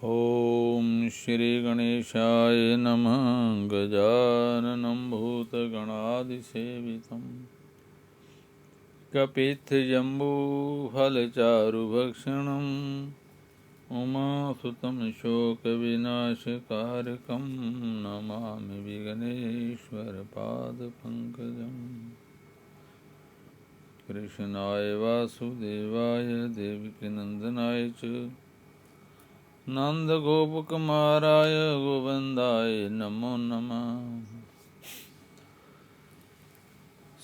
ॐ श्रीगणेशाय नमः। गजाननं भूतगणादिसेवितं कपित्थजम्बूफलचारुभक्षणम् उमासुतं शोकविनाशकारकं नमामि विघ्नेश्वरपादपङ्कजम्। कृष्णाय वासुदेवाय देवकीनन्दनाय च नन्दगोपकुमाराय गोविन्दाय नमो नमः।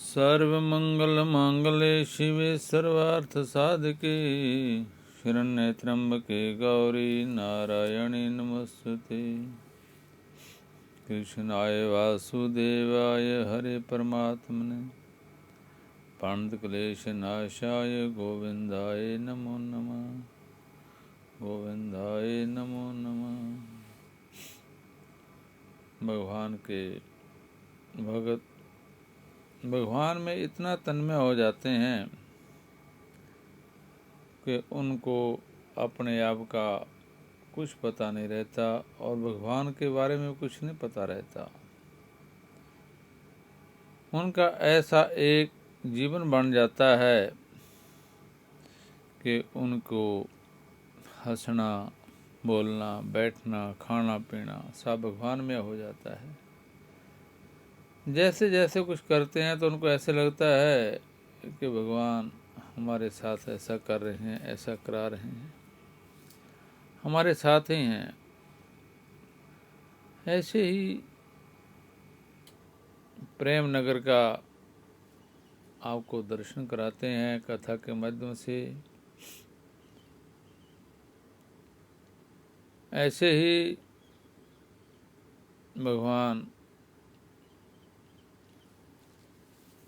सर्वमङ्गलमाङ्गल्ये शिवे सर्वार्थसाधके शरण्ये गौरी नारायणी नमोस्तुते। कृष्णाय वासुदेवाय हरे परमात्मने प्रणतक्लेशनाशाय गोविन्दाय नमो नमः। गोविंदाय नमो नमः। भगवान के भगत भगवान में इतना तन्मय हो जाते हैं कि उनको अपने आप का कुछ पता नहीं रहता और भगवान के बारे में कुछ नहीं पता रहता। उनका ऐसा एक जीवन बन जाता है कि उनको हंसना, बोलना, बैठना, खाना पीना सब भगवान में हो जाता है। जैसे जैसे कुछ करते हैं तो उनको ऐसे लगता है कि भगवान हमारे साथ ऐसा कर रहे हैं, ऐसा करा रहे हैं, हमारे साथ ही हैं। ऐसे ही प्रेम नगर का आपको दर्शन कराते हैं कथा के माध्यम से। ऐसे ही भगवान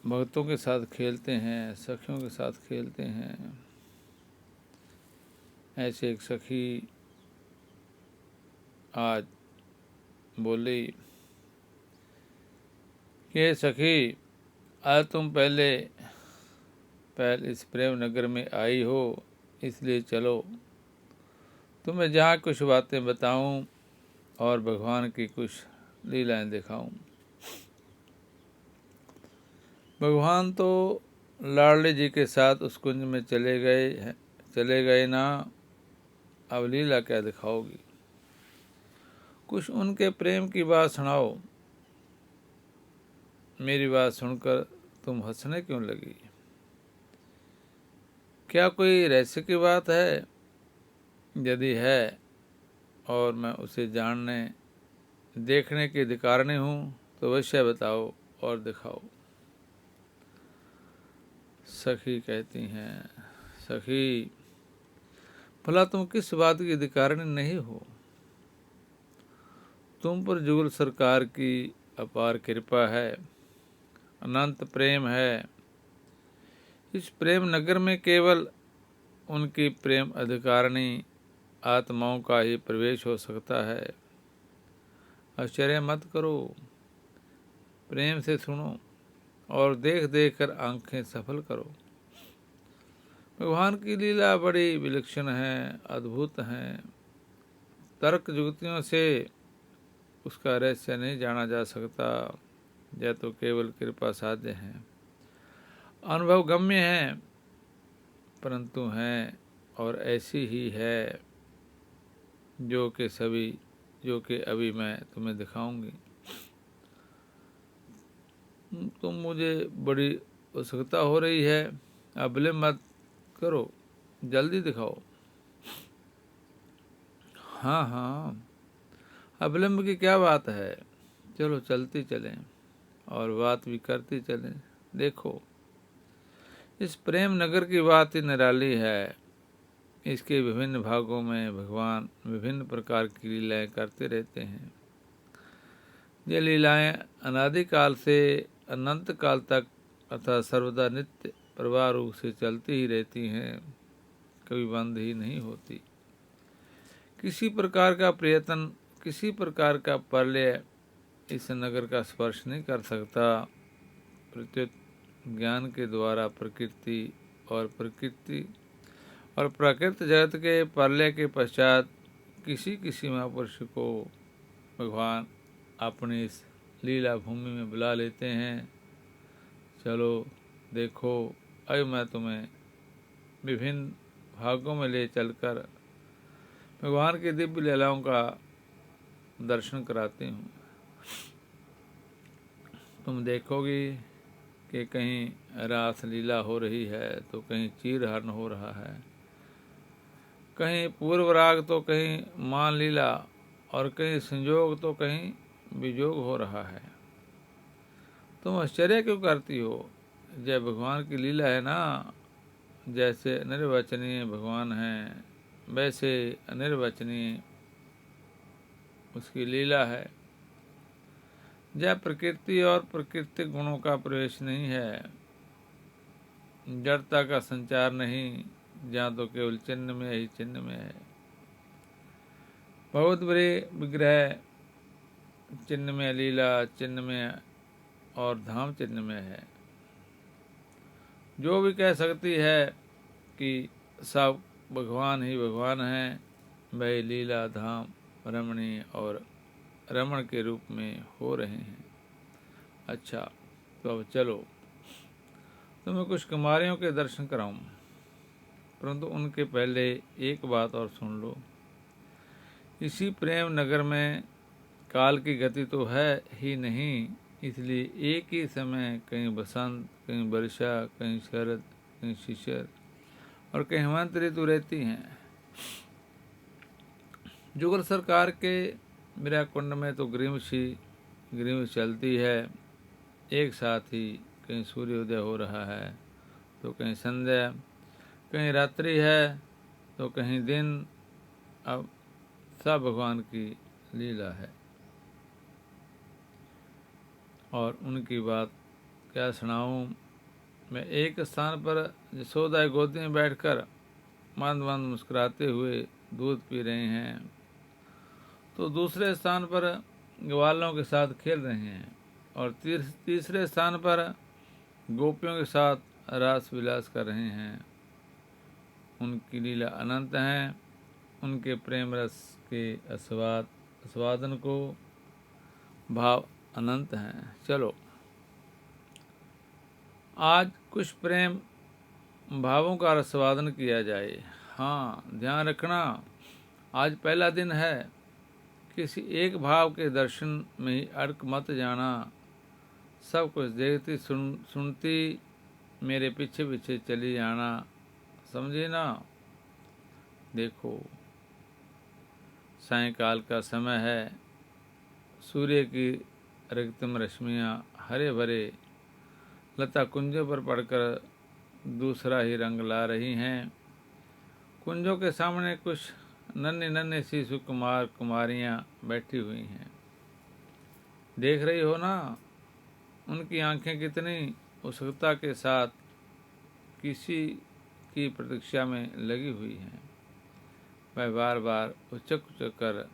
भक्तों के साथ खेलते हैं, सखियों के साथ खेलते हैं। ऐसे एक सखी आज बोली कि सखी, आज तुम पहले इस प्रेम नगर में आई हो, इसलिए चलो तुम्हें जहाँ कुछ बातें बताऊं और भगवान की कुछ लीलाएं दिखाऊं। भगवान तो लाडली जी के साथ उस कुंज में चले गए ना, अब लीला क्या दिखाओगी? कुछ उनके प्रेम की बात सुनाओ। मेरी बात सुनकर तुम हंसने क्यों लगी? क्या कोई रहस्य की बात है? यदि है और मैं उसे जानने देखने की अधिकारणी हूँ तो अवश्य बताओ और दिखाओ। सखी कहती हैं, सखी भला तुम किस बात की अधिकारणी नहीं हो? तुम पर जुगल सरकार की अपार कृपा है, अनंत प्रेम है। इस प्रेम नगर में केवल उनकी प्रेम अधिकारिणी आत्माओं का ही प्रवेश हो सकता है। आश्चर्य मत करो, प्रेम से सुनो और देख देख कर आंखें सफल करो। भगवान की लीला बड़ी विलक्षण है, अद्भुत है। तर्क युक्तियों से उसका रहस्य नहीं जाना जा सकता। यह तो केवल कृपा साध्य है, अनुभव गम्य है, परंतु हैं और ऐसी ही है जो कि अभी मैं तुम्हें दिखाऊंगी। तुम मुझे बड़ी उत्सुकता हो रही है, अब विलंब मत करो, जल्दी दिखाओ। हाँ, अब विलंब की क्या बात है? चलो चलती चलें और बात भी करती चलें। देखो, इस प्रेम नगर की बात ही निराली है। इसके विभिन्न भागों में भगवान विभिन्न प्रकार की लीलाएं करते रहते हैं। ये लीलाएं अनादिकाल से अनंत काल तक अर्थात सर्वदा नित्य प्रवाह रूप से चलती ही रहती हैं, कभी बंद ही नहीं होती। किसी प्रकार का प्रयत्न, किसी प्रकार का प्रलय इस नगर का स्पर्श नहीं कर सकता। प्रत्युत ज्ञान के द्वारा प्रकृति और प्राकृत जगत के प्रलय के पश्चात किसी किसी महापुरुष को भगवान अपनी इस लीला भूमि में बुला लेते हैं। चलो देखो, अब मैं तुम्हें विभिन्न भागों में ले चलकर भगवान की दिव्य लीलाओं का दर्शन कराती हूँ। तुम देखोगी कि कहीं रास लीला हो रही है तो कहीं चीरहरण हो रहा है, कहीं पूर्व राग तो कहीं मान लीला, और कहीं संयोग तो कहीं वियोग हो रहा है। तुम आश्चर्य क्यों करती हो? जय भगवान की लीला है ना। जैसे अनिर्वचनीय भगवान हैं वैसे अनिर्वचनीय उसकी लीला है। जय प्रकृति और प्राकृतिक गुणों का प्रवेश नहीं है, जड़ता का संचार नहीं, जहाँ तो केवल चिन्ह में ही चिन्ह में है। बहुत बड़े विग्रह चिन्ह में, लीला चिन्ह में और धाम चिन्ह में है। जो भी कह सकती है कि सब भगवान ही भगवान हैं, वह लीला धाम रमणीय और रमण के रूप में हो रहे हैं। अच्छा, तो अब चलो तुम्हें कुछ कुमारियों के दर्शन कराऊं, परंतु उनके पहले एक बात और सुन लो। इसी प्रेम नगर में काल की गति तो है ही नहीं, इसलिए एक ही समय कहीं बसंत, कहीं वर्षा, कहीं शरद, कहीं शिशिर और कहीं हेमंत ऋतु रहती हैं। जुगल सरकार के मेरा कुंड में तो ग्रीष्म चलती है। एक साथ ही कहीं सूर्योदय हो रहा है तो कहीं संध्या, कहीं रात्रि है तो कहीं दिन। अब सब भगवान की लीला है और उनकी बात क्या सुनाऊं। मैं एक स्थान पर यशोदा गोदी में बैठकर मंद मंद मुस्कुराते हुए दूध पी रहे हैं, तो दूसरे स्थान पर ग्वालों के साथ खेल रहे हैं, और तीसरे स्थान पर गोपियों के साथ रास विलास कर रहे हैं। उनकी लीला अनंत है। उनके प्रेम रस के आस्वादन को भाव अनंत हैं। चलो आज कुछ प्रेम भावों का आस्वादन किया जाए। हाँ, ध्यान रखना, आज पहला दिन है। किसी एक भाव के दर्शन में ही अड़क मत जाना। सब कुछ देखती सुनती मेरे पीछे पीछे चली जाना, समझे ना। देखो, सायंकाल का समय है। सूर्य की रक्तम रश्मियाँ हरे भरे लता कुंजों पर पड़कर दूसरा ही रंग ला रही हैं। कुंजों के सामने कुछ नन्ही नन्ही सी सुकुमार कुमारियाँ बैठी हुई हैं। देख रही हो ना, उनकी आंखें कितनी उत्सुकता के साथ किसी की प्रतीक्षा में लगी हुई हैं। वह बार बार उचक उचक कर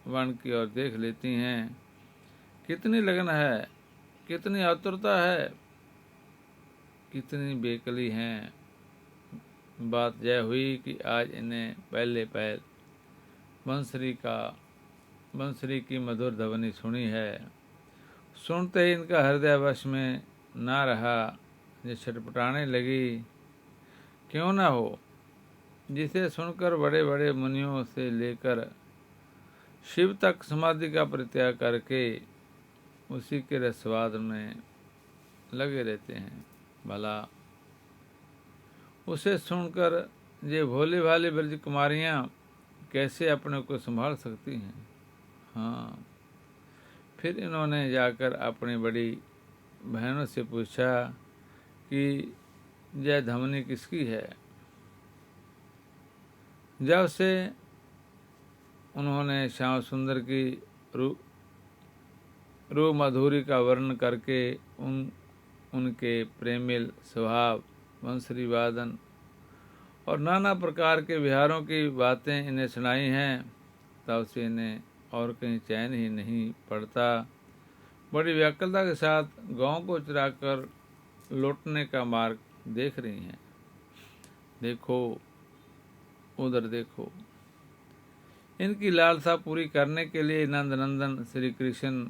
वन की ओर देख लेती हैं। कितनी लगन है, कितनी आतुरता है, कितनी बेकली हैं। बात यह हुई कि आज इन्हें पहले पहल बंसरी की मधुर ध्वनि सुनी है। सुनते ही इनका हृदय वश में ना रहा, जो छटपटाने लगी। क्यों ना हो, जिसे सुनकर बड़े बड़े मुनियों से लेकर शिव तक समाधि का परित्याग करके उसी के रसवाद में लगे रहते हैं। भला उसे सुनकर ये भोली भाली ब्रज कुमारियाँ कैसे अपने को संभाल सकती हैं। हाँ, फिर इन्होंने जाकर अपनी बड़ी बहनों से पूछा कि यह धमनी किसकी है। जब से उन्होंने श्याम सुंदर की रूप मधुरी का वर्णन करके उनके प्रेमिल स्वभाव, बंसरी वादन और नाना प्रकार के विहारों की बातें इन्हें सुनाई हैं, तब से इन्हें और कहीं चैन ही नहीं पड़ता। बड़ी व्याकुलता के साथ गांव को चराकर लौटने का मार्ग देख रही हैं। देखो, उधर देखो, इनकी लालसा पूरी करने के लिए नंद नंदन श्री कृष्ण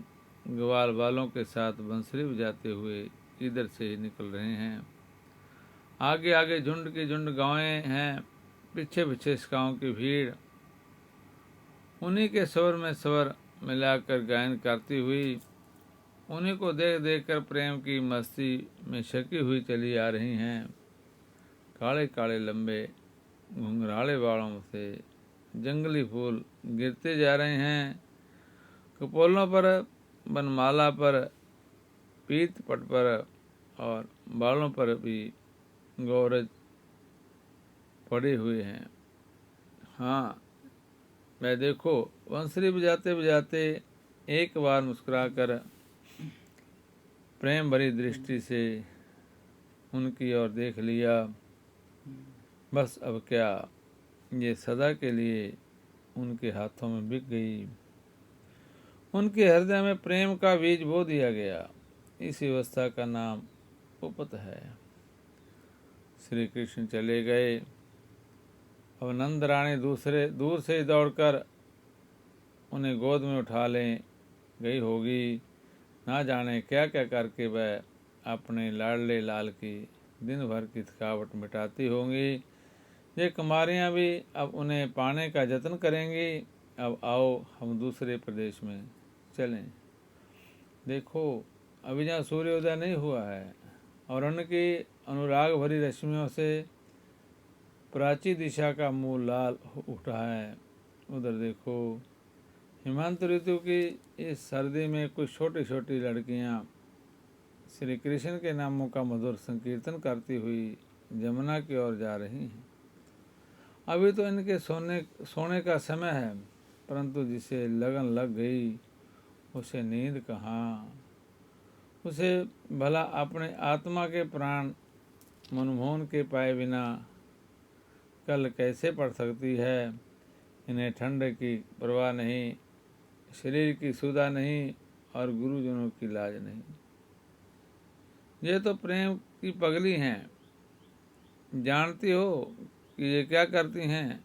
ग्वाल बालों के साथ बंसुरी बजाते हुए इधर से ही निकल रहे हैं। आगे आगे झुंड की झुंड गायें हैं, पीछे पीछे इसकाओं की भीड़ उन्हीं के स्वर में स्वर मिलाकर गायन करती हुई उन्हीं को देख देख कर प्रेम की मस्ती में छकी हुई चली आ रही हैं। काले काले लंबे घुंघराले बालों से जंगली फूल गिरते जा रहे हैं। कपोलों पर, बनमाला पर, पीत पट पर और बालों पर भी गौरज पड़े हुए हैं। हाँ, मैं देखो बंसुरी बजाते बजाते एक बार मुस्कुराकर प्रेम भरी दृष्टि से उनकी ओर देख लिया। बस अब क्या, ये सदा के लिए उनके हाथों में बिक गई। उनके हृदय में प्रेम का बीज बो दिया गया। इस अवस्था का नाम उपत है। श्री कृष्ण चले गए। अब नंद रानी दूर से दौड़कर उन्हें गोद में उठा ले गई होगी। ना जाने क्या क्या करके वह अपने लाडले लाल की दिन भर की थकावट मिटाती होंगी। ये कुमारियाँ भी अब उन्हें पाने का जतन करेंगी। अब आओ हम दूसरे प्रदेश में चलें। देखो अभी जहाँ सूर्योदय नहीं हुआ है और उनकी अनुराग भरी रश्मियों से प्राची दिशा का मुंह लाल हो उठा है। उधर देखो हेमंत ऋतु की इस सर्दी में कुछ छोटी छोटी लड़कियां श्री कृष्ण के नामों का मधुर संकीर्तन करती हुई जमुना की ओर जा रही हैं। अभी तो इनके सोने का समय है, परंतु जिसे लगन लग गई उसे नींद कहाँ। उसे भला अपने आत्मा के प्राण मनमोहन के पाए बिना कल कैसे पड़ सकती है। इन्हें ठंड की परवाह नहीं, शरीर की सुधा नहीं और गुरुजनों की लाज नहीं। ये तो प्रेम की पगली हैं। जानती हो कि ये क्या करती हैं?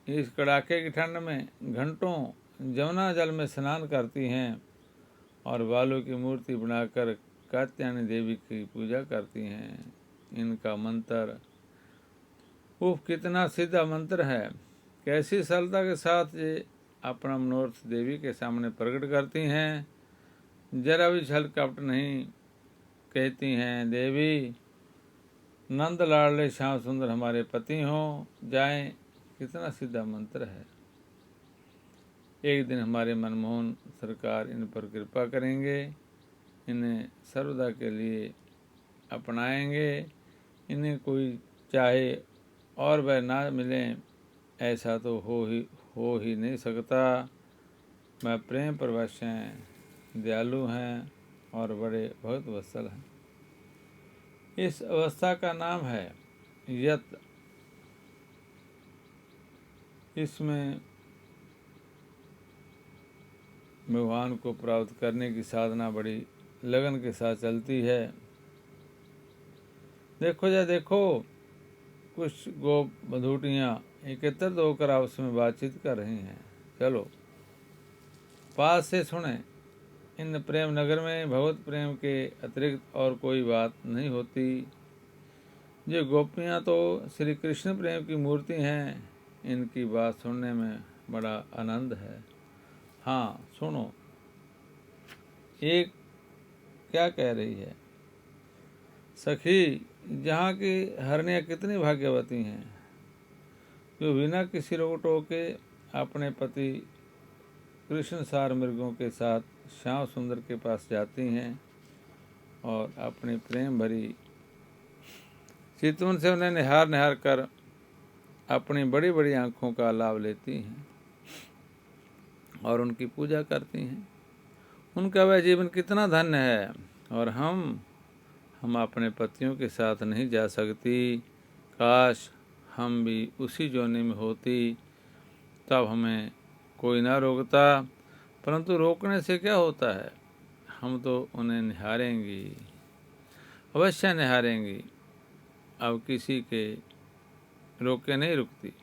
इस कड़ाके की ठंड में घंटों जमुना जल में स्नान करती हैं और बालू की मूर्ति बनाकर कात्यायनी देवी की पूजा करती हैं। इनका मंत्र, उफ कितना सीधा मंत्र है। कैसी सरलता के साथ ये अपना मनोरथ देवी के सामने प्रकट करती हैं। जरा भी छल कपट नहीं। कहती हैं, देवी नंद लाडले श्याम सुंदर हमारे पति हों जाएं। कितना सीधा मंत्र है। एक दिन हमारे मनमोहन सरकार इन पर कृपा करेंगे, इन्हें सर्वदा के लिए अपनाएंगे। इन्हें कोई चाहे और वह ना मिलें, ऐसा तो हो ही नहीं सकता। मैं प्रेम परवश हैं, दयालु हैं और बड़े बहुत वत्सल हैं। इस अवस्था का नाम है यत। इसमें भगवान को प्राप्त करने की साधना बड़ी लगन के साथ चलती है। देखो कुछ गोप बधूटियाँ एकत्रित होकर आपस में बातचीत कर रही हैं। चलो पास से सुने। इन प्रेम नगर में भगवत प्रेम के अतिरिक्त और कोई बात नहीं होती। ये गोपियाँ तो श्री कृष्ण प्रेम की मूर्ति हैं। इनकी बात सुनने में बड़ा आनंद है। हाँ सुनो, एक क्या कह रही है। सखी, जहाँ की हरनियाँ कितनी भाग्यवती हैं, जो बिना किसी रोक टोके अपने पति कृष्ण सार मृगों के साथ श्याम सुंदर के पास जाती हैं और अपनी प्रेम भरी चितवन से उन्हें निहार निहार कर अपनी बड़ी बड़ी आँखों का लाभ लेती हैं और उनकी पूजा करती हैं। उनका वह जीवन कितना धन्य है और हम अपने पतियों के साथ नहीं जा सकती। काश हम भी उसी जोनी में होती, तब हमें कोई ना रोकता। परंतु रोकने से क्या होता है, हम तो उन्हें निहारेंगी, अवश्य निहारेंगी। अब किसी के रोके नहीं रुकती।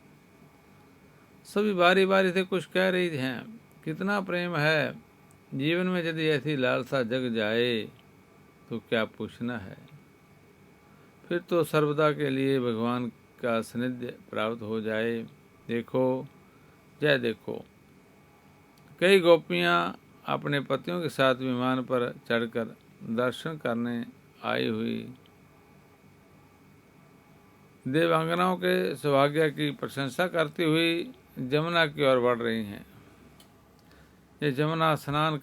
सभी बारी बारी से कुछ कह रही हैं। कितना प्रेम है, जीवन में यदि ऐसी लालसा जग जाए तो क्या पूछना है। फिर तो सर्वदा के लिए भगवान का सानिध्य प्राप्त हो जाए। देखो जय देखो, कई गोपियाँ अपने पतियों के साथ विमान पर चढ़कर दर्शन करने आई हुई देवांगनाओं के सौभाग्य की प्रशंसा करती हुई जमुना की ओर बढ़ रही हैं। ये जमुना स्नान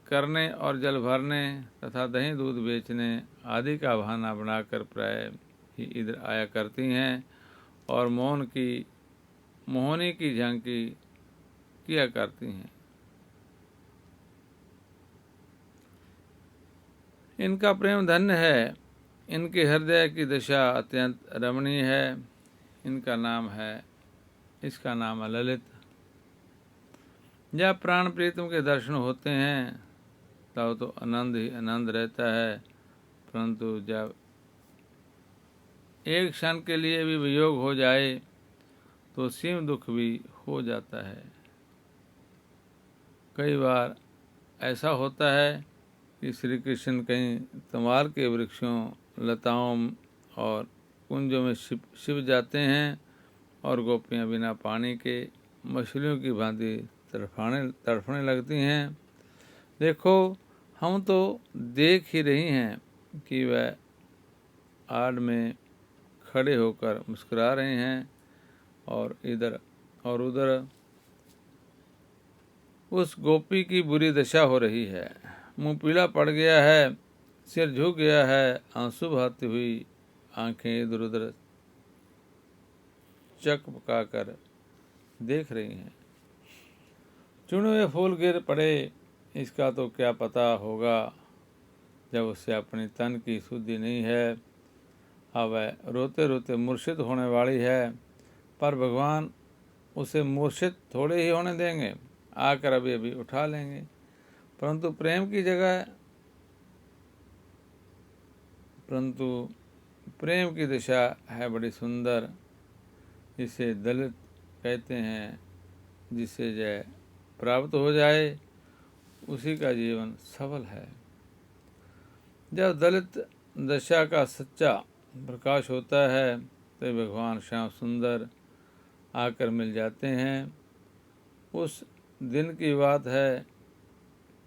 करने और जल भरने तथा दही दूध बेचने आदि का बहाना बनाकर प्राय ही इधर आया करती हैं और मोहनी की झांकी किया करती हैं। इनका प्रेम धन्य है, इनके हृदय की दशा अत्यंत रमणीय है। इसका नाम है ललित। जब प्राण प्रीतम के दर्शन होते हैं तब तो आनंद ही आनंद रहता है, परंतु जब एक क्षण के लिए भी वियोग हो जाए तो सीम दुख भी हो जाता है। कई बार ऐसा होता है कि श्री कृष्ण कहीं तमाल के वृक्षों, लताओं और कुंजों में छिप जाते हैं और गोपियाँ बिना पानी के मछलियों की भांति तड़फने लगती हैं। देखो, हम तो देख ही रही हैं कि वह आड़ में खड़े होकर मुस्कुरा रहे हैं और इधर और उधर उस गोपी की बुरी दशा हो रही है। मुंह पीला पड़ गया है, सिर झुक गया है, आंसू बहाती हुई आंखें इधर उधर चक पकाकर देख रही हैं। चुने हुए फूल गिर पड़े, इसका तो क्या पता होगा जब उससे अपनी तन की शुद्धि नहीं है। अब वह रोते रोते मूर्छित होने वाली है, पर भगवान उसे मूर्छित थोड़े ही होने देंगे, आकर अभी अभी उठा लेंगे। परंतु प्रेम की दिशा है बड़ी सुंदर। इसे दलित कहते हैं। जिसे जय प्राप्त हो जाए उसी का जीवन सफल है। जब दलित दशा का सच्चा प्रकाश होता है तो भगवान श्याम सुंदर आकर मिल जाते हैं। उस दिन की बात है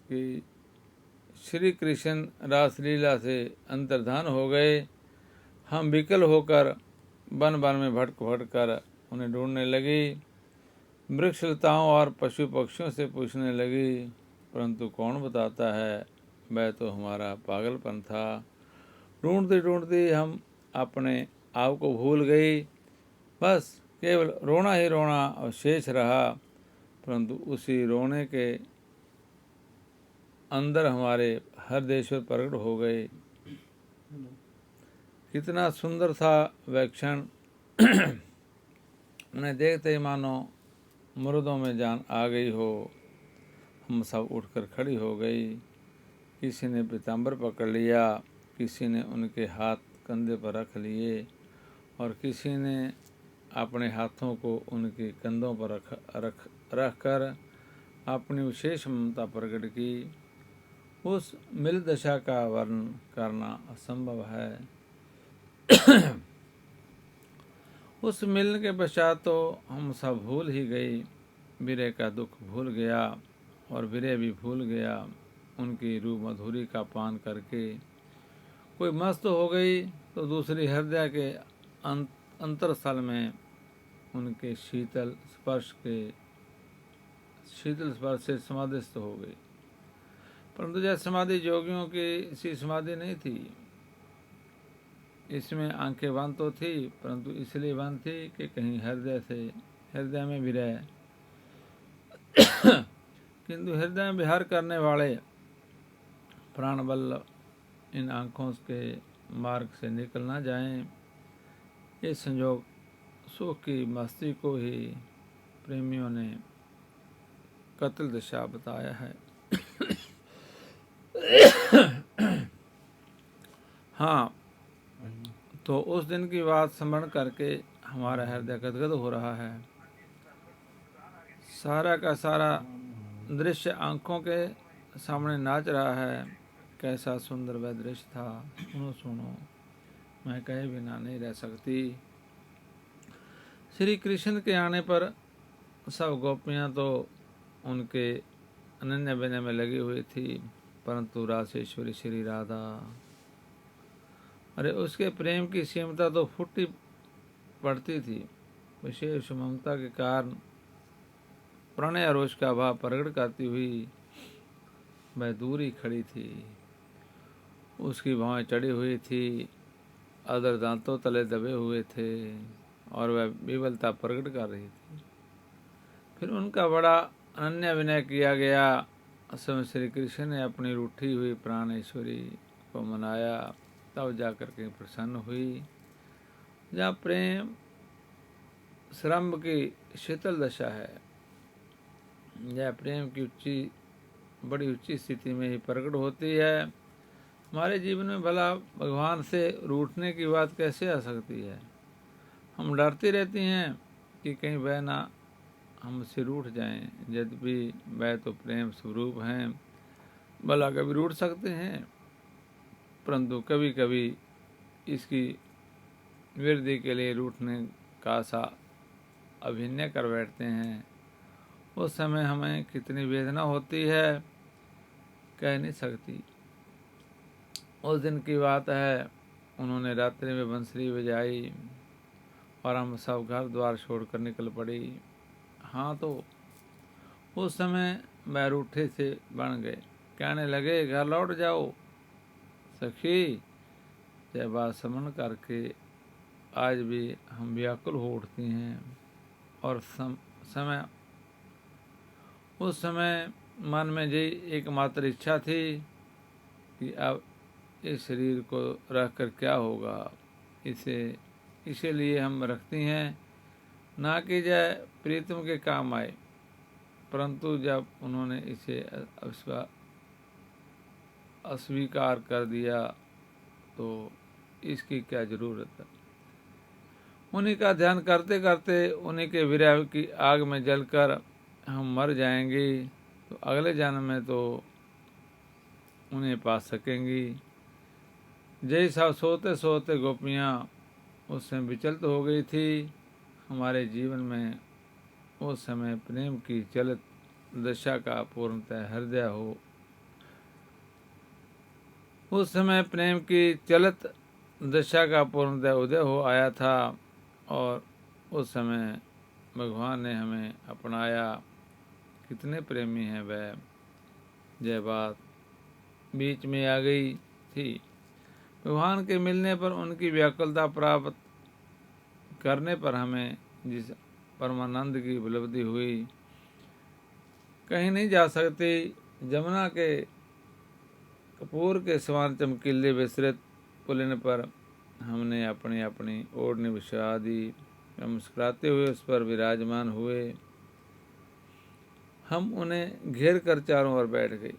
कि श्री कृष्ण रासलीला से अंतर्धान हो गए। हम विकल होकर वन वन में भटक कर उन्हें ढूंढने लगी, वृक्ष लताओं और पशु पक्षियों से पूछने लगी, परंतु कौन बताता है, वह तो हमारा पागलपन था। ढूंढती ढूंढती हम अपने आप को भूल गई, बस केवल रोना ही रोना अवशेष रहा। परंतु उसी रोने के अंदर हमारे हृदयेश्वर प्रकट हो गए। कितना सुंदर था वह क्षण। उन्हें देखते ही मानो मुर्दों में जान आ गई हो। हम सब उठकर खड़ी हो गई। किसी ने पीताम्बर पकड़ लिया, किसी ने उनके हाथ कंधे पर रख लिए और किसी ने अपने हाथों को उनके कंधों पर रख कर अपनी विशेष ममता प्रकट की। उस मिल दशा का वर्णन करना असंभव है। उस मिलने के पश्चात तो हम सब भूल ही गई। विरह का दुख भूल गया और विरह भी भूल गया। उनकी रूप मधुरी का पान करके कोई मस्त हो गई तो दूसरी हृदय के अंतरस्थल में उनके शीतल स्पर्श से समाधिस्थ हो गई। परंतु यह समाधि जोगियों की सी समाधि नहीं थी। इसमें आंखें बंद तो थी, परंतु इसलिए बंद थी कि कहीं हृदय में भी रहे। किंतु हृदय में विहार करने वाले प्राण बल्लभ इन आँखों के मार्ग से निकल ना जाएं। ये संयोग सुख की मस्ती को ही प्रेमियों ने कत्ल दशा बताया है। हाँ, तो उस दिन की बात स्मरण करके हमारा हृदय गदगद हो रहा है। सारा का सारा दृश्य आंखों के सामने नाच रहा है। कैसा सुंदर वह दृश्य था, सुनो सुनो, मैं कहे बिना नहीं रह सकती। श्री कृष्ण के आने पर सब गोपियां तो उनके अनन्य विनय में लगी हुई थी, परंतु रासेश्वरी श्री राधा, अरे उसके प्रेम की सीमता तो फूटी पड़ती थी। विशेष ममता के कारण प्रणय रोष का भाव प्रकट करती हुई वह दूर ही खड़ी थी। उसकी भौहें चढ़ी हुई थी, अदर दांतों तले दबे हुए थे और वह विवलता प्रकट कर रही थी। फिर उनका बड़ा अनन्य विनय किया गया। समय श्री कृष्ण ने अपनी रूठी हुई प्राणेश्वरी को मनाया, तब जाकर के प्रसन्न हुई। जहाँ प्रेम श्रम की शीतल दशा है, यह प्रेम की बड़ी ऊंची स्थिति में ही प्रकट होती है। हमारे जीवन में भला भगवान से रूठने की बात कैसे आ सकती है। हम डरती रहती हैं कि कहीं वह ना हमसे रूठ जाएं, यद्यपि वह तो प्रेम स्वरूप हैं, भला कभी रूठ सकते हैं। परंतु कभी कभी इसकी वृद्धि के लिए रूठने का सा अभिनय कर बैठते हैं। उस समय हमें कितनी वेदना होती है, कह नहीं सकती। उस दिन की बात है, उन्होंने रात्रि में बंसरी बजाई और हम सब घर द्वार छोड़कर निकल पड़ी। हाँ, तो उस समय वह रूठे से बन गए, कहने लगे घर लौट जाओ सखी। यह बात समन करके आज भी हम व्याकुल हो उठती हैं। और उस समय मन में यही एकमात्र इच्छा थी कि अब इस शरीर को रख कर क्या होगा। इसीलिए हम रखती हैं, ना कि जय प्रीतम के काम आए। परंतु जब उन्होंने इसे अस्वीकार कर दिया तो इसकी क्या जरूरत है। उन्हीं का ध्यान करते करते उन्हीं के विरह की आग में जलकर हम मर जाएंगे, तो अगले जन्म में तो उन्हें पा सकेंगी। जैसा सोते सोते गोपियाँ उस समय विचलित हो गई थी। हमारे जीवन में उस समय प्रेम की चलित दशा का पूर्णतः हृदय हो, उस समय प्रेम की चलित दशा का पूर्णतः उदय हो आया था। और उस समय भगवान ने हमें अपनाया। कितने प्रेमी हैं वह। यह बात बीच में आ गई थी। भगवान के मिलने पर उनकी व्याकुलता प्राप्त करने पर हमें जिस परमानंद की उपलब्धि हुई, कहीं नहीं जा सकती। जमुना के कपूर के समान चमकीले विस्तृत पुलिन पर हमने अपनी अपनी ओढ़नी बिछा दी। मुस्कुराते हुए उस पर विराजमान हुए। हम उन्हें घेर कर चारों ओर बैठ गए।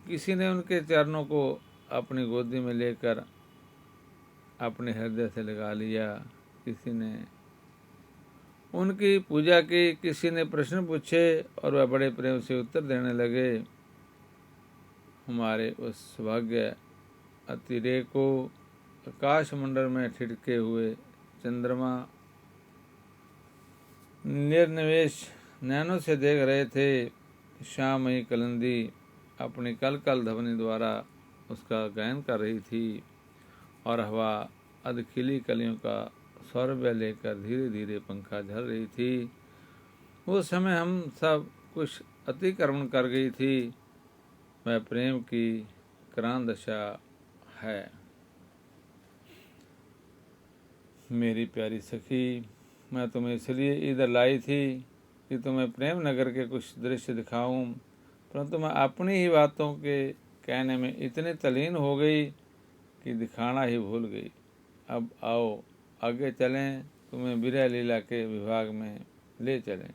किसी ने उनके चरणों को अपनी गोदी में लेकर अपने हृदय से लगा लिया। किसी ने उनकी पूजा की, किसी ने प्रश्न पूछे और वह बड़े प्रेम से उत्तर देने लगे। हमारे उस सौभाग्य अतिरेक को आकाश मंडल में ठिठके हुए चंद्रमा निर्निवेश नैनों से देख रहे थे। श्यामयी कलंदी अपनी कल कल ध्वनि द्वारा उसका गायन कर रही थी और हवा अधखिली कलियों का सौरभ्य लेकर धीरे धीरे पंखा झल रही थी। उस समय हम सब कुछ अतिक्रमण कर गई थी। वह प्रेम की क्रांत दशा है। मेरी प्यारी सखी, मैं तुम्हें इसलिए इधर लाई थी कि तुम्हें प्रेम नगर के कुछ दृश्य दिखाऊं, परंतु मैं अपनी ही बातों के कहने में इतने तल्लीन हो गई कि दिखाना ही भूल गई। अब आओ आगे चलें, तुम्हें विरह लीला के विभाग में ले चलें।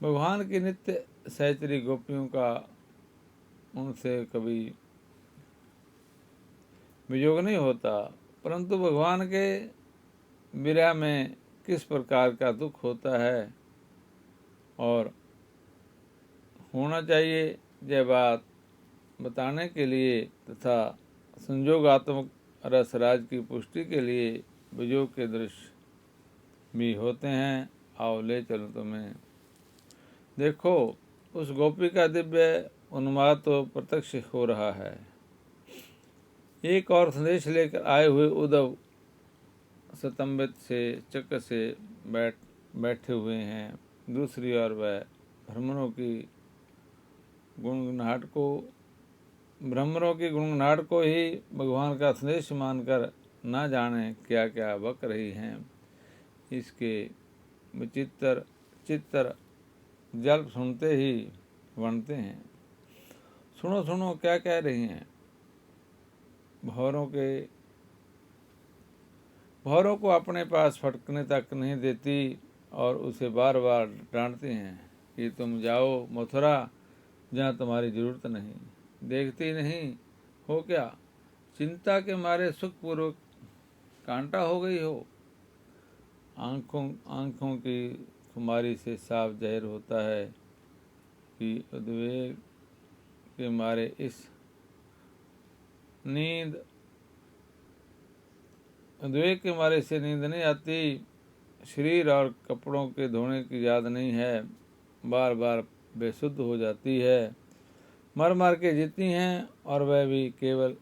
भगवान की नित्य सहचरी गोपियों का उनसे कभी वियोग नहीं होता, परंतु भगवान के विरह में किस प्रकार का दुख होता है और होना चाहिए। यह बात बताने के लिए तथा संयोगात्मक रसराज की पुष्टि के लिए विजोग के दृश्य भी होते हैं। आओ ले चलो तुम्हें। देखो, उस गोपी का दिव्य उन्माद तो प्रत्यक्ष हो रहा है। एक और संदेश लेकर आए हुए उद्धव स्तंभित से चक्र से बैठे हुए हैं। दूसरी ओर वह भ्रमरों की गुणगुनाहट को ही भगवान का संदेश मानकर न जाने क्या क्या बक रही हैं। इसके विचित्र चित्र जल्प सुनते ही बनते हैं। सुनो सुनो क्या कह रही हैं। भौरों को अपने पास फटकने तक नहीं देती और उसे बार बार डांटती हैं कि तुम जाओ मथुरा, जहाँ तुम्हारी जरूरत नहीं। देखती नहीं हो क्या, चिंता के मारे सुखपूर्वक कांटा हो गई हो। आँखों की खुमारी से साफ जाहिर होता है कि उद्वेग के मारे इसे नींद नहीं आती। शरीर और कपड़ों के धोने की याद नहीं है। बार बार बेसुध हो जाती है। मर मर के जीती हैं और वह भी केवल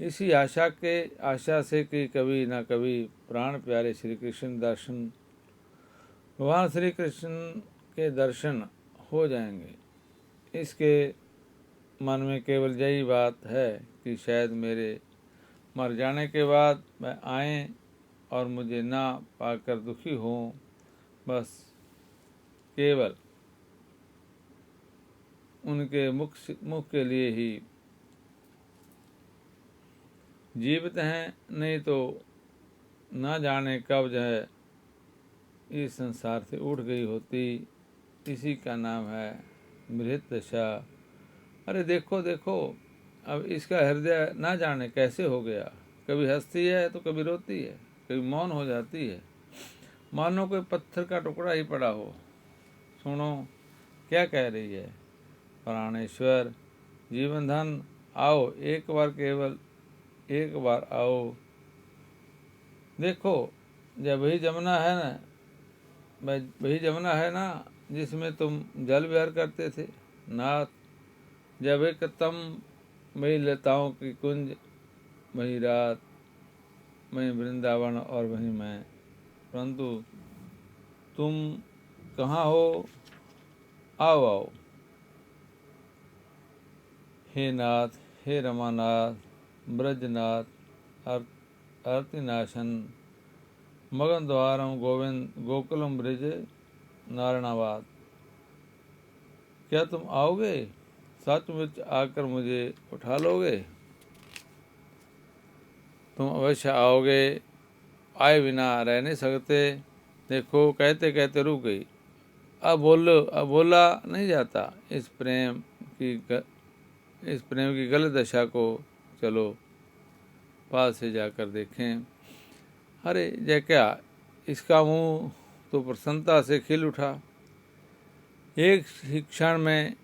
इसी आशा से कि कभी न कभी प्राण प्यारे भगवान श्री कृष्ण के दर्शन हो जाएंगे। इसके मन में केवल यही बात है कि शायद मेरे मर जाने के बाद वह आए और मुझे ना पाकर दुखी हों। बस केवल उनके मुख के लिए ही जीवित हैं, नहीं तो ना जाने कब है इस संसार से उठ गई होती। इसी का नाम है मृत दशा। अरे देखो देखो, अब इसका हृदय ना जाने कैसे हो गया। कभी हंसती है तो कभी रोती है, कभी मौन हो जाती है, मानो कोई पत्थर का टुकड़ा ही पड़ा हो। सुनो क्या कह रही है। प्राणेश्वर, जीवन धन, आओ केवल एक बार आओ। देखो, जब वही जमुना है ना जिसमें तुम जल विहार करते थे नाथ। जब एक तम वही लताओं की कुंज, वही रात, वही वृंदावन और वही मैं। परंतु तुम कहाँ हो। आओ आओ हे नाथ, हे रमानाथ, ब्रजनाथ, अर्तिनाशन, मगन द्वारम गोविंद, गोकुलम ब्रिज नारायणाबाद। क्या तुम आओगे, सचमुच आकर मुझे उठा लोगे। तुम अवश्य आओगे, आए बिना रह नहीं सकते। देखो कहते कहते रुक गई। अब बोला नहीं जाता। इस प्रेम की गलत दशा को चलो पास से जाकर देखें। अरे यह क्या, इसका मुंह तो प्रसन्नता से खिल उठा। एक ही क्षण में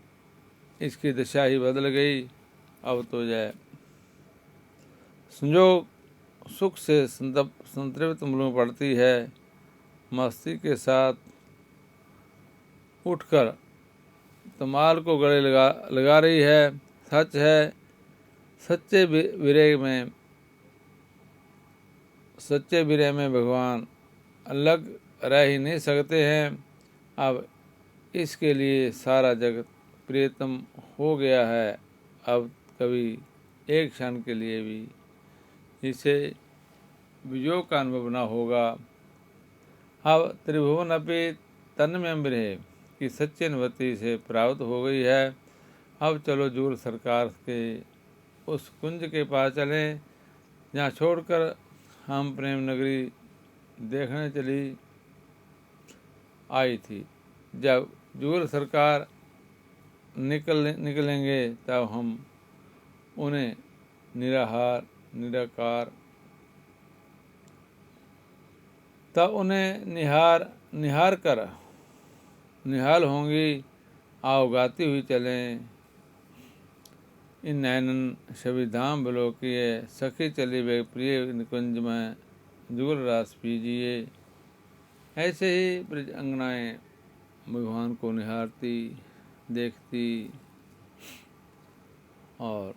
इसकी दशा ही बदल गई। अब तो यह संजोग सुख से संतृप्त में पड़ती है। मस्ती के साथ उठकर तमाल को गले लगा रही है। सच है, सच्चे विरह में भगवान अलग रह ही नहीं सकते हैं। अब इसके लिए सारा जगत प्रियतम हो गया है। अब कभी एक क्षण के लिए भी इसे वियोग का अनुभव न होगा। अब त्रिभुवन अपि तन्मय की सच्ची अनुभूति से प्राप्त हो गई है। अब चलो जूर सरकार के उस कुंज के पास चलें जहाँ छोड़कर हम प्रेम नगरी देखने चली आई थी। जब जूर सरकार निकलेंगे तब हम उन्हें निहार कर निहाल होंगी, आओ गाती हुई चलें। इन नैनन सभी धाम बिलोकिए, सखी चली वे प्रिय निकुंज में, जुगल रास पीजिए। ऐसे ही ब्रज अंगनाएं भगवान को निहारती, देखती और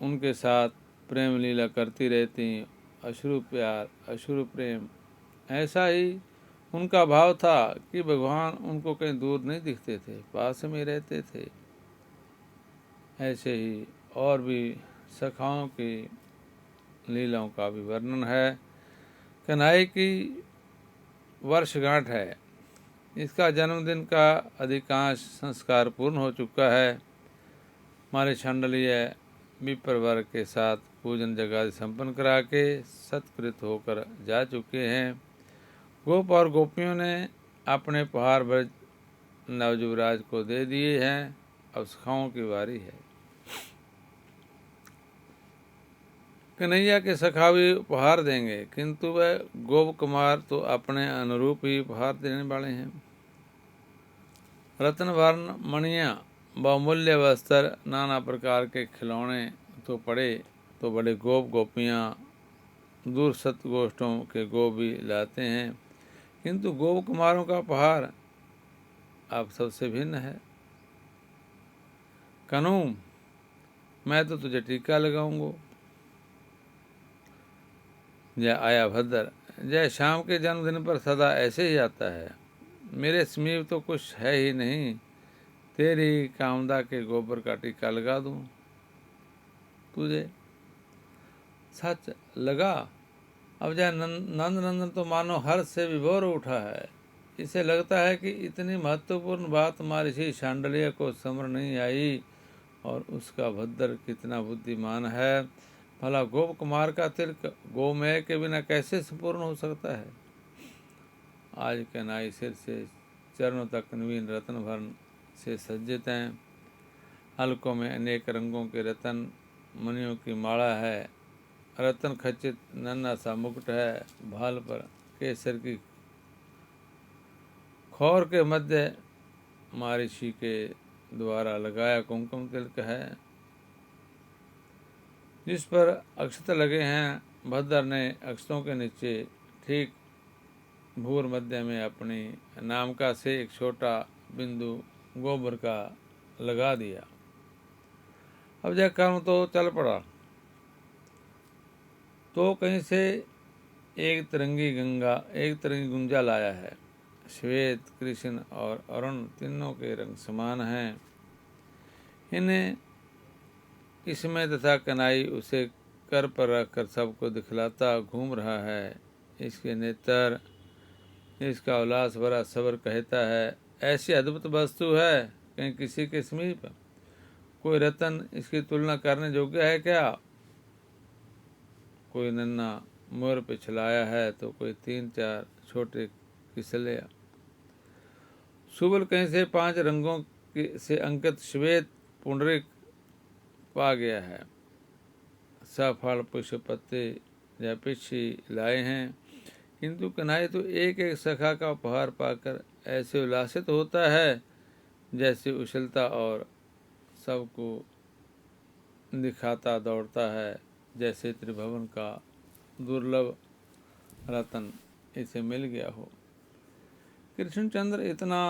उनके साथ प्रेम लीला करती रहती। अश्रु प्यार, अश्रु प्रेम, ऐसा ही उनका भाव था कि भगवान उनको कहीं दूर नहीं दिखते थे, पास में रहते थे। ऐसे ही और भी सखाओं की लीलाओं का भी वर्णन है। कन्हैया की वर्षगांठ है। इसका जन्मदिन का अधिकांश संस्कार पूर्ण हो चुका है। हमारे छांडलीय विप्र वर्ग के साथ पूजन जगादि संपन्न करा के सत्कृत होकर जा चुके हैं। गोप और गोपियों ने अपने उपहार ब्रज नवजुवराज को दे दिए हैं। अब सखाओं की बारी है। कन्हैया के सखा भी उपहार देंगे, किंतु वह गोप कुमार तो अपने अनुरूप ही उपहार देने वाले हैं। रत्न वर्ण मणियाँ, बहुमूल्य वस्त्र, नाना प्रकार के खिलौने तो पड़े तो बड़े गोप गोपियाँ दूर सत गोष्ठों के गोप भी लाते हैं, किंतु गोप कुमारों का उपहार आप सबसे भिन्न है। कनू, मैं तो तुझे टीका लगाऊंगा। जय आया भद्र, जय शाम के जन्मदिन पर सदा ऐसे ही आता है। मेरे समीप तो कुछ है ही नहीं, तेरी कामदा के गोबर का टीका लगा दूं तुझे। सच लगा। अब जय नंद नंदन तो मानो हर्ष से विभोर उठा है। इसे लगता है कि इतनी महत्वपूर्ण बात महर्षि शांडिल्य को समझ नहीं आई और उसका भद्र कितना बुद्धिमान है। भला गोप कुमार का तिलक गोमय के बिना कैसे संपूर्ण हो सकता है। आज के नाई सिर से चरणों तक नवीन रत्न भरण से सज्जित हैं। हल्कों में अनेक रंगों के रतन मणियों की माला है। रतन खचित नन्हा सा मुकुट है। भाल पर केसर की खौर के मध्य महर्षि के द्वारा लगाया कुमकुम तिलक है, जिस पर अक्षत लगे हैं। भद्र ने अक्षतों के नीचे ठीक भूर मध्य में अपनी नामका से एक छोटा बिंदु गोबर का लगा दिया। अब यह कर्म तो चल पड़ा तो कहीं से एक तिरंगी गुंजा लाया है। श्वेत, कृष्ण और अरुण तीनों के रंग समान हैं। इन्हें इसमें तथा कनाई उसे कर पर रखकर सबको दिखलाता घूम रहा है। इसके नेत्र, इसका उल्लास भरा सबर कहता है, ऐसी अद्भुत वस्तु है कहीं किसी के समीप। कोई रतन इसकी तुलना करने योग्य है क्या। कोई नन्हा मोर पे छलाया है तो कोई 3-4 छोटे किसले। सुबल कहीं से 5 रंगों से अंकित श्वेत पुंडरिक पा गया है। सफल पुष्प पत्ते या पिछी लाए हैं, किंतु कन्हैया तो एक एक सखा का उपहार पाकर ऐसे उल्लासित होता है जैसे उछलता और सबको दिखाता दौड़ता है, जैसे त्रिभुवन का दुर्लभ रतन इसे मिल गया हो। कृष्णचंद्र इतना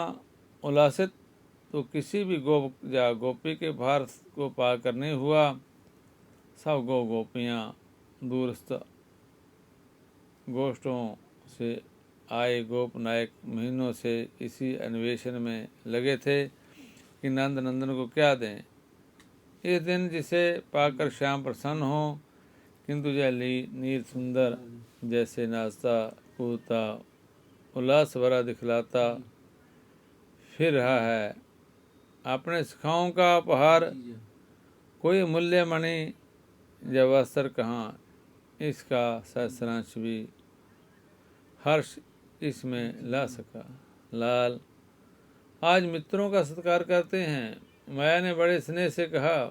उल्लासित तो किसी भी गोप या गोपी के भार को पाकर नहीं हुआ। सब गोपियाँ दूरस्थ गोष्ठों से आए गोप नायक महीनों से इसी अन्वेषण में लगे थे कि नंद नंदन को क्या दें। इस दिन जिसे पाकर श्याम प्रसन्न हो, किंतु यह नीर सुंदर जैसे नाचता कूदता उल्लास भरा दिखलाता फिर रहा है। अपने सखाओं का उपहार कोई मूल्य मणि या वस्त्र कहाँ, इसका सहस्रांश भी हर्ष इसमें ला सका। लाल, आज मित्रों का सत्कार करते हैं। माया ने बड़े स्नेह से कहा,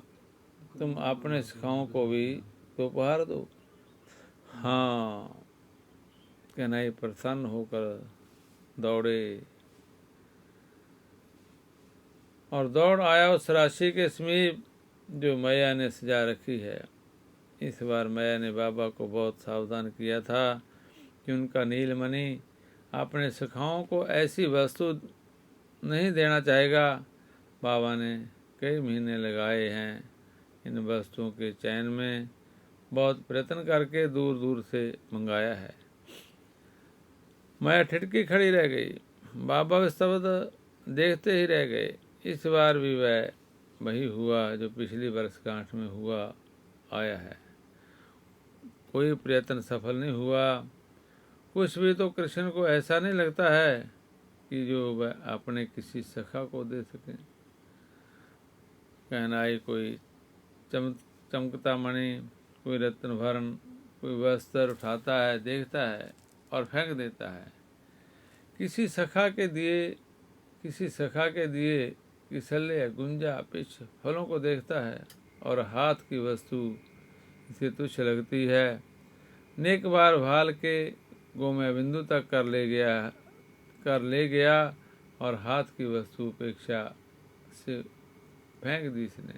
तुम अपने सखाओं को भी तो उपहार दो। हाँ, कन्हैया प्रसन्न होकर दौड़े। और दौड़ आया उस राशि के समीप जो मैया ने सजा रखी है। इस बार मैया ने बाबा को बहुत सावधान किया था कि उनका नीलमणि अपने सखाओं को ऐसी वस्तु नहीं देना चाहेगा। बाबा ने कई महीने लगाए हैं इन वस्तुओं के चयन में, बहुत प्रयत्न करके दूर दूर से मंगाया है। मैं ठिठकी खड़ी रह गई, बाबा स्तब्ध देखते ही रह गए। इस बार भी वह वही हुआ जो पिछली वर्षगांठ में हुआ आया है। कोई प्रयत्न सफल नहीं हुआ। कुछ भी तो कृष्ण को ऐसा नहीं लगता है कि जो वह अपने किसी सखा को दे सके। कहनाई कोई चमकता मणि, कोई रत्न भरण, कोई वस्त्र उठाता है, देखता है और फेंक देता है। किसी सखा के दिए किसले या गुंजा पिछ फलों को देखता है और हाथ की वस्तु इसे तुच्छ लगती है। नेक बार भाल के गोमय बिंदु तक कर ले गया और हाथ की वस्तु उपेक्षा से फेंक दी इसने।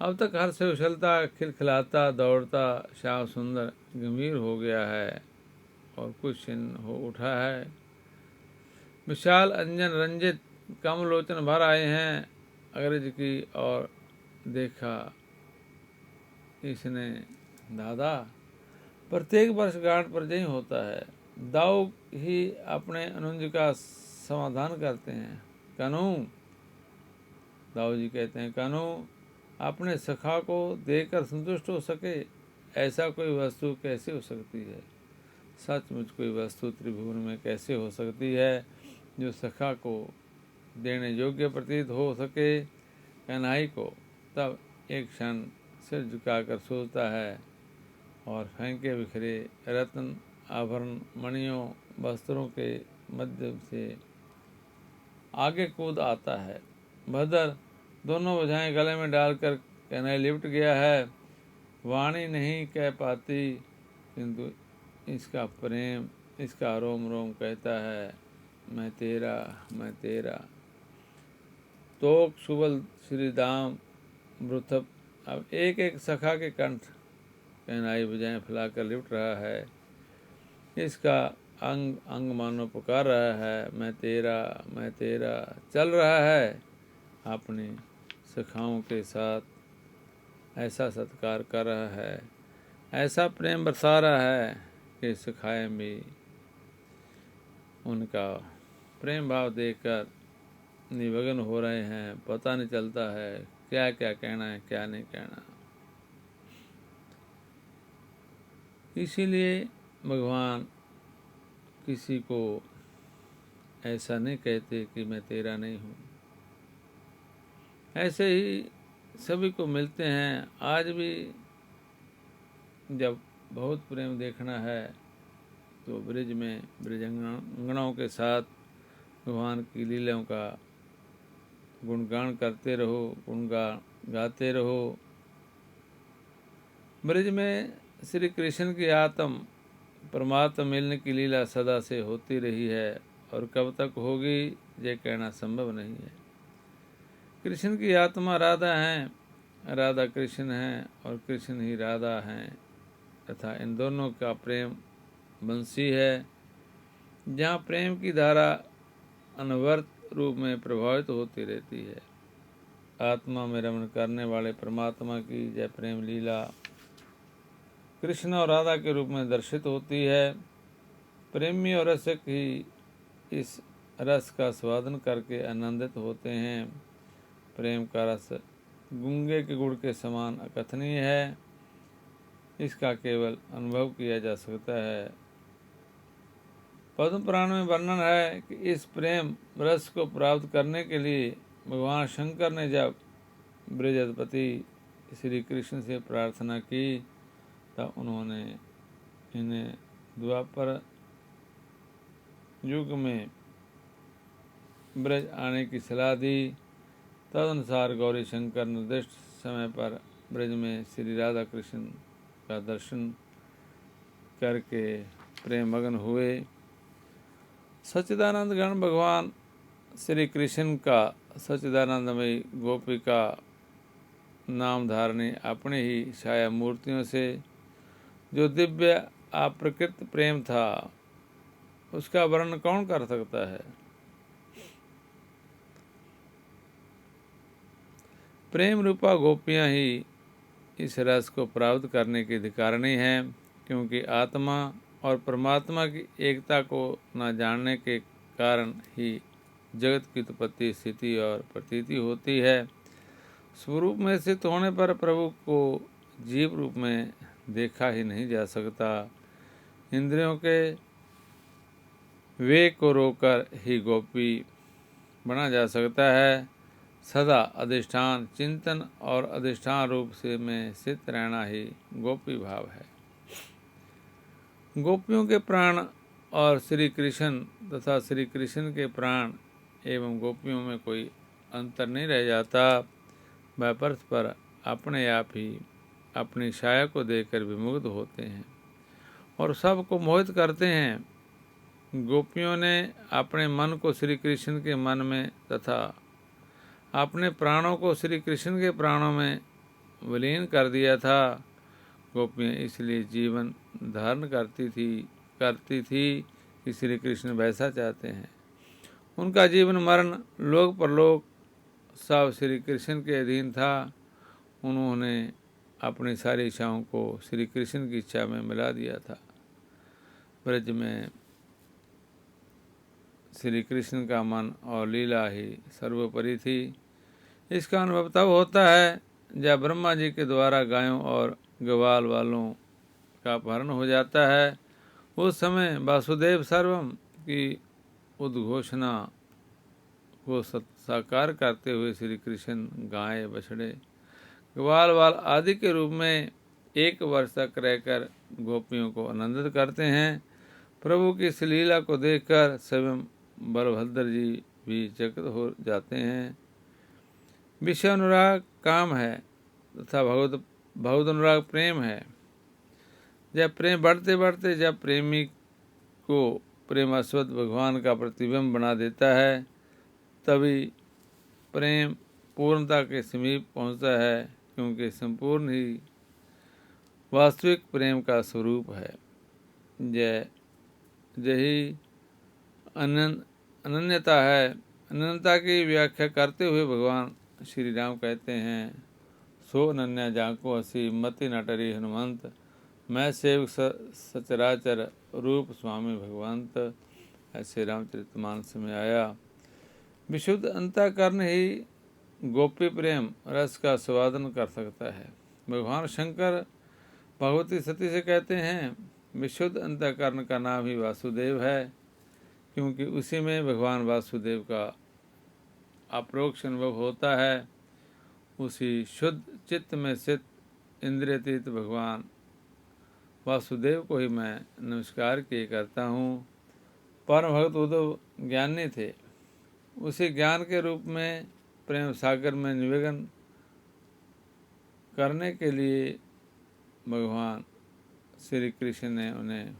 अब तक हर से उछलता, खिलखिलाता, दौड़ता, श्याम सुंदर गंभीर हो गया है और कुछ छिन्न हो उठा है। विशाल अंजन रंजित कमलोचन भर आए हैं अग्रज की और देखा इसने, दादा प्रत्येक वर्षगांठ पर यही होता है। दाऊ ही अपने अनुज का समाधान करते हैं। कानू, दाऊ जी कहते हैं, कानू अपने सखा को देकर संतुष्ट हो सके ऐसा कोई वस्तु कैसे हो सकती है। सचमुच कोई वस्तु त्रिभुवन में कैसे हो सकती है जो सखा को देने योग्य प्रतीत हो सके। कन्हई को तब एक क्षण सिर झुकाकर सोचता है और फेंके बिखरे रत्न, आभरण, मणियों, वस्त्रों के मध्य से आगे कूद आता है। भदर दोनों भुजाएं गले में डालकर कन्हई लिपट गया है। वाणी नहीं कह पाती किंतु इसका प्रेम, इसका रोम रोम कहता है, मैं तेरा, मैं तेरा। तोक सुबल श्री दाम वृथप। अब एक एक सखा के कंठ कन्हई भुजाएं फैलाकर लिपट रहा है। इसका अंग अंग मानो पुकार रहा है, मैं तेरा, मैं तेरा। चल रहा है अपनी सखाओं के साथ, ऐसा सत्कार कर रहा है, ऐसा प्रेम बरसा रहा है कि सखाएं भी उनका प्रेम भाव देखकर निमग्न हो रहे हैं। पता नहीं चलता है क्या क्या कहना है, क्या नहीं कहना। इसीलिए भगवान किसी को ऐसा नहीं कहते कि मैं तेरा नहीं हूँ। ऐसे ही सभी को मिलते हैं। आज भी जब बहुत प्रेम देखना है तो ब्रिज में ब्रिजंगनाओं के साथ भगवान की लीलाओं का गुणगान करते रहो, गुणगान गाते रहो। ब्रिज में श्री कृष्ण की आत्म परमात्मा मिलने की लीला सदा से होती रही है और कब तक होगी ये कहना संभव नहीं है। कृष्ण की आत्मा राधा हैं, राधा कृष्ण हैं और कृष्ण ही राधा हैं तथा इन दोनों का प्रेम बंसी है। जहाँ प्रेम की धारा अनवरत रूप में प्रभावित होती रहती है। आत्मा में रमण करने वाले परमात्मा की जय प्रेम लीला कृष्ण और राधा के रूप में दर्शित होती है। प्रेमी और रसिक ही इस रस का स्वादन करके आनंदित होते हैं। प्रेम का रस गूंगे के गुड़ के समान अकथनीय है। इसका केवल अनुभव किया जा सकता है। पद्म पुराण में वर्णन है कि इस प्रेम रस को प्राप्त करने के लिए भगवान शंकर ने जब ब्रजपति श्री कृष्ण से प्रार्थना की तब उन्होंने इन्हें द्वापर युग में ब्रज आने की सलाह दी। तदनुसार गौरी शंकर निर्दिष्ट समय पर ब्रज में श्री राधा कृष्ण का दर्शन करके प्रेम मगन हुए। सच्चिदानंद गण भगवान श्री कृष्ण का सच्चिदानंदमयी गोपिका नाम धारणी अपनी ही छाया मूर्तियों से जो दिव्य अप्रकृत प्रेम था, उसका वर्णन कौन कर सकता है। प्रेम रूपा गोपियां ही इस रस को प्राप्त करने की अधिकारिणी हैं, क्योंकि आत्मा और परमात्मा की एकता को न जानने के कारण ही जगत की उत्पत्ति, स्थिति और प्रतीति होती है। स्वरूप में स्थित होने पर प्रभु को जीव रूप में देखा ही नहीं जा सकता। इंद्रियों के वे को रोककर ही गोपी बना जा सकता है। सदा अधिष्ठान चिंतन और अधिष्ठान रूप से में स्थित रहना ही गोपी भाव है। गोपियों के प्राण और श्री कृष्ण तथा श्री कृष्ण के प्राण एवं गोपियों में कोई अंतर नहीं रह जाता। वह परस्पर अपने आप ही अपनी छाया को देखकर विमुग्ध होते हैं और सबको मोहित करते हैं। गोपियों ने अपने मन को श्री कृष्ण के मन में तथा अपने प्राणों को श्री कृष्ण के प्राणों में विलीन कर दिया था। गोपियाँ इसलिए जीवन धारण करती थी कि श्री कृष्ण वैसा चाहते हैं। उनका जीवन मरण लोक परलोक सब श्री कृष्ण के अधीन था। उन्होंने अपनी सारी इच्छाओं को श्री कृष्ण की इच्छा में मिला दिया था। ब्रज में श्री कृष्ण का मन और लीला ही सर्वोपरि थी। इसका अनुभव तब होता है जब ब्रह्मा जी के द्वारा गायों और ग्वाल वालों का अपहरण हो जाता है। उस समय वासुदेव सर्वम की उद्घोषणा को साकार करते हुए श्री कृष्ण गाय, बछड़े, ग्वाल वाल आदि के रूप में 1 वर्ष तक रहकर गोपियों को आनंदित करते हैं। प्रभु की इस लीला को देखकर स्वयं बलभद्र जी भी चकित हो जाते हैं। विषय अनुराग काम है तथा भगवत अनुराग प्रेम है। जब प्रेम बढ़ते बढ़ते जब प्रेमी को प्रेमास्पद भगवान का प्रतिबिंब बना देता है, तभी प्रेम पूर्णता के समीप पहुंचता है, क्योंकि संपूर्ण ही वास्तविक प्रेम का स्वरूप है। यही अनन्यता है। अनन्यता की व्याख्या करते हुए भगवान श्री राम कहते हैं, सो अनन्या जाको असी मति नटरी हनुमंत, मैं सेवक सचराचर रूप स्वामी भगवंत। ऐसे रामचरितमानस में आया। विशुद्ध अंतःकरण ही गोपी प्रेम रस का स्वादन कर सकता है। भगवान शंकर भगवती सती से कहते हैं, विशुद्ध अंतःकरण का नाम ही वासुदेव है, क्योंकि उसी में भगवान वासुदेव का अप्रोक्ष अनुभव होता है। उसी शुद्ध चित्त में स्थित इंद्रियतीत भगवान वासुदेव को ही मैं नमस्कार किए करता हूँ। परम भक्त उद्धव ज्ञानी थे। उसी ज्ञान के रूप में प्रेम सागर में निवेदन करने के लिए भगवान श्री कृष्ण ने उन्हें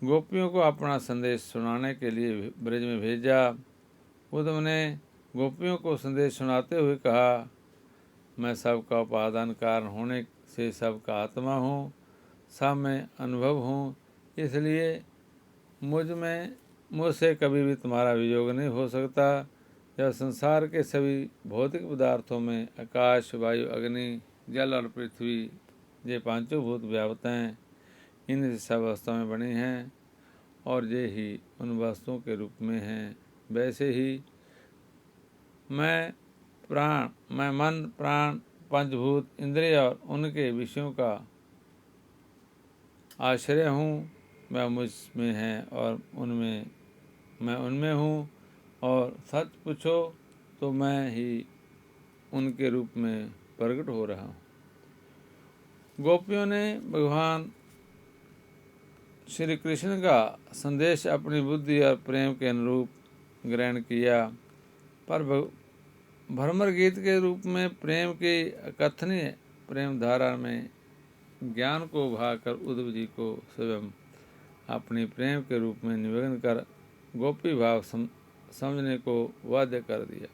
गोपियों को अपना संदेश सुनाने के लिए ब्रज में भेजा। उद्धव ने गोपियों को संदेश सुनाते हुए कहा, मैं सबका उपादान कारण होने से सबका आत्मा हूँ, सब में अनुभव हूँ, इसलिए मुझसे कभी भी तुम्हारा वियोग नहीं हो सकता। जब संसार के सभी भौतिक पदार्थों में आकाश, वायु, अग्नि, जल और पृथ्वी ये पांचों भूत व्याप्त हैं, इन सब अवस्थाओं में बने हैं और ये ही उन वस्तुओं के रूप में हैं, वैसे ही मैं मन, प्राण, पंचभूत, इंद्रिय और उनके विषयों का आश्रय हूँ। मैं मुझ में है और मैं उनमें हूँ, और सच पूछो तो मैं ही उनके रूप में प्रकट हो रहा हूँ। गोपियों ने भगवान श्री कृष्ण का संदेश अपनी बुद्धि और प्रेम के अनुरूप ग्रहण किया, पर भ्रमर गीत के रूप में प्रेम की अकथनीय प्रेम धारा में ज्ञान को उभाकर उद्धव जी को स्वयं अपनी प्रेम के रूप में निवेदन कर गोपी भाव समझने को बाध्य कर दिया।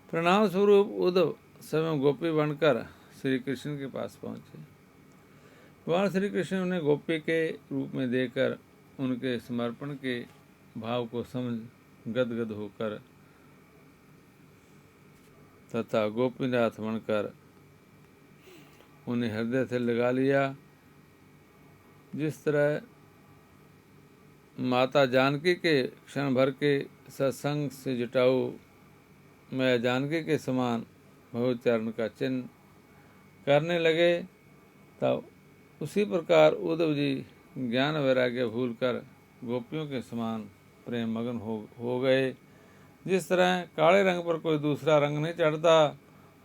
प्रणाम स्वरूप उद्धव स्वयं गोपी बनकर श्री कृष्ण के पास पहुँचे। भगवान श्री कृष्ण उन्हें गोपी के रूप में देकर उनके समर्पण के भाव को समझ गदगद होकर तथा गोपीनाथ बनकर उन्हें हृदय से लगा लिया। जिस तरह माता जानकी के क्षण भर के सत्संग से जटाऊ मैं जानकी के समान भगवत चरण का चिन्ह करने लगे, तब उसी प्रकार उद्धव जी ज्ञान वैराग्य भूल कर गोपियों के समान प्रेम मगन हो गए। जिस तरह काले रंग पर कोई दूसरा रंग नहीं चढ़ता,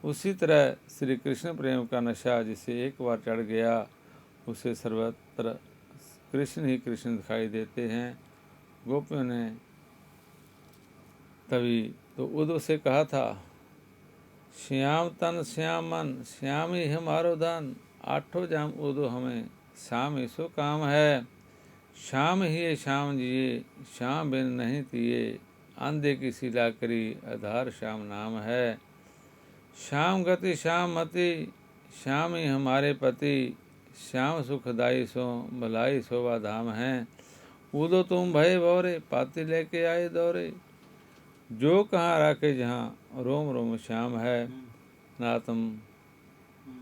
उसी तरह श्री कृष्ण प्रेम का नशा जिसे एक बार चढ़ गया उसे सर्वत्र कृष्ण ही कृष्ण दिखाई देते हैं। गोपियों ने तभी तो उद्धव से कहा था, श्याम तन श्याम मन श्याम ही हमारो धन, आठों जाम उद्धव हमें श्याम ही सो काम है। श्याम ही श्याम जिए श्याम बिन नहीं तिए, आंधे की सिला करी आधार श्याम नाम है। श्याम गति श्याम मति श्याम ही हमारे पति, श्याम सुखदाई सो भलाई शोभा धाम है। उदो तुम भय भौरे पाती लेके आए दौरे, जो कहाँ राखे जहाँ रोम रोम श्याम है। नातम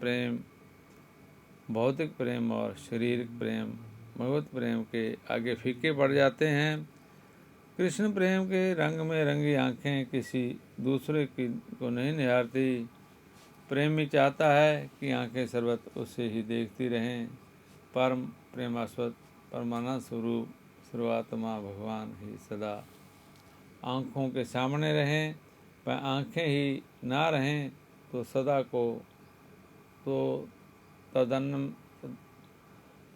प्रेम, भौतिक प्रेम और शारीरिक प्रेम भगवत प्रेम के आगे फीके पड़ जाते हैं। कृष्ण प्रेम के रंग में रंगी आंखें किसी दूसरे की को नहीं निहारती। प्रेमी चाहता है कि आंखें सर्वत्र उससे ही देखती रहें। परम प्रेमास्पद परमानंद स्वरूप सर्वात्मा भगवान ही सदा आँखों के सामने रहें। वह आँखें ही ना रहें तो सदा को तो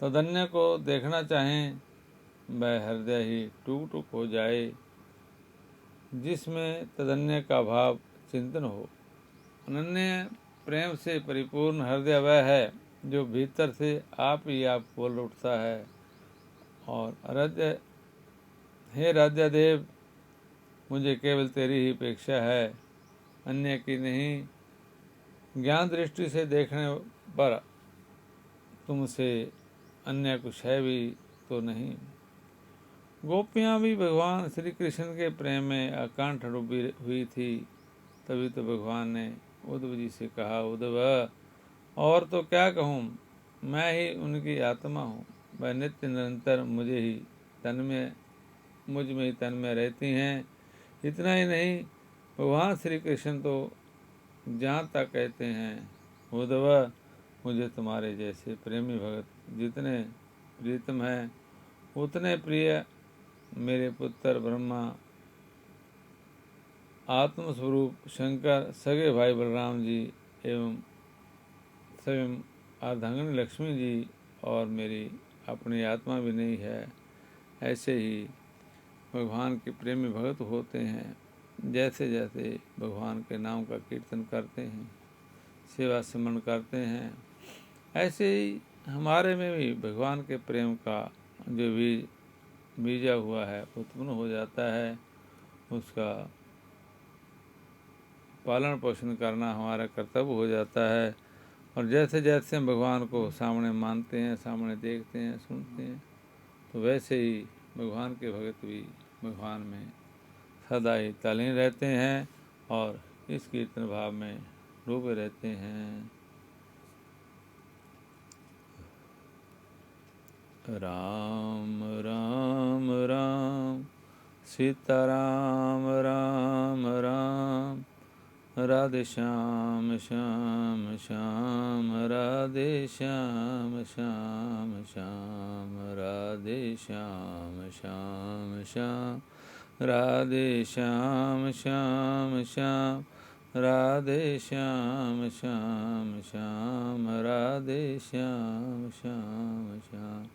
तदन्य को देखना चाहें, वह हृदय ही टूक टूक हो जाए जिसमें तदन्य का भाव चिंतन हो। अनन्य प्रेम से परिपूर्ण हृदय वह है जो भीतर से आप ही आप बोल उठता है और हे राध्या देव, मुझे केवल तेरी ही अपेक्षा है, अन्य की नहीं। ज्ञान दृष्टि से देखने पर तुमसे अन्य कुछ है भी तो नहीं। गोपियाँ भी भगवान श्री कृष्ण के प्रेम में अकांठ डूबी हुई थी। तभी तो भगवान ने उद्धव जी से कहा, उद्धव और तो क्या कहूँ, मैं ही उनकी आत्मा हूँ। वह नित्य निरंतर मुझ में ही तन में रहती हैं। इतना ही नहीं, भगवान श्री कृष्ण तो जहाँ तक कहते हैं, उद्धव मुझे तुम्हारे जैसे प्रेमी भगत जितने प्रीतम हैं उतने प्रिय मेरे पुत्र ब्रह्मा, आत्म स्वरूप शंकर, सगे भाई बलराम जी एवं स्वयं अर्धांगिनी लक्ष्मी जी और मेरी अपनी आत्मा भी नहीं है। ऐसे ही भगवान के प्रेमी भगत होते हैं। जैसे जैसे भगवान के नाम का कीर्तन करते हैं, सेवा सिमरन करते हैं, ऐसे ही हमारे में भी भगवान के प्रेम का जो बीजा हुआ है उत्पन्न हो जाता है। उसका पालन पोषण करना हमारा कर्तव्य हो जाता है। और जैसे जैसे हम भगवान को सामने मानते हैं, सामने देखते हैं, सुनते हैं, तो वैसे ही भगवान के भगत भी भगवान में सदा ही तल्लीन रहते हैं और इस कीर्तन भाव में डूबे रहते हैं। राम राम राम सीताराम राम राम, राधे श्याम श्याम श्याम राधे श्याम श्याम श्याम, राधे श्याम श्याम श्याम, राधे श्याम श्याम श्याम, राधे श्याम श्याम श्याम, राधे श्याम श्याम श्याम,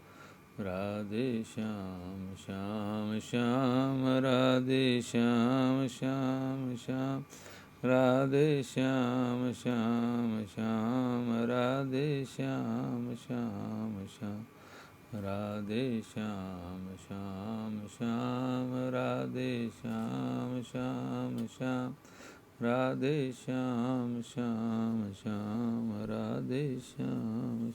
राधे श्याम श्याम श्याम, राधे श्याम श्याम श्याम, राधे श्याम श्याम श्याम, राधे श्याम श्याम श्याम, राधे श्याम श्याम श्याम राधे श्याम श्याम श्याम राधे श्याम श्याम श्याम राधे श्याम श्याम।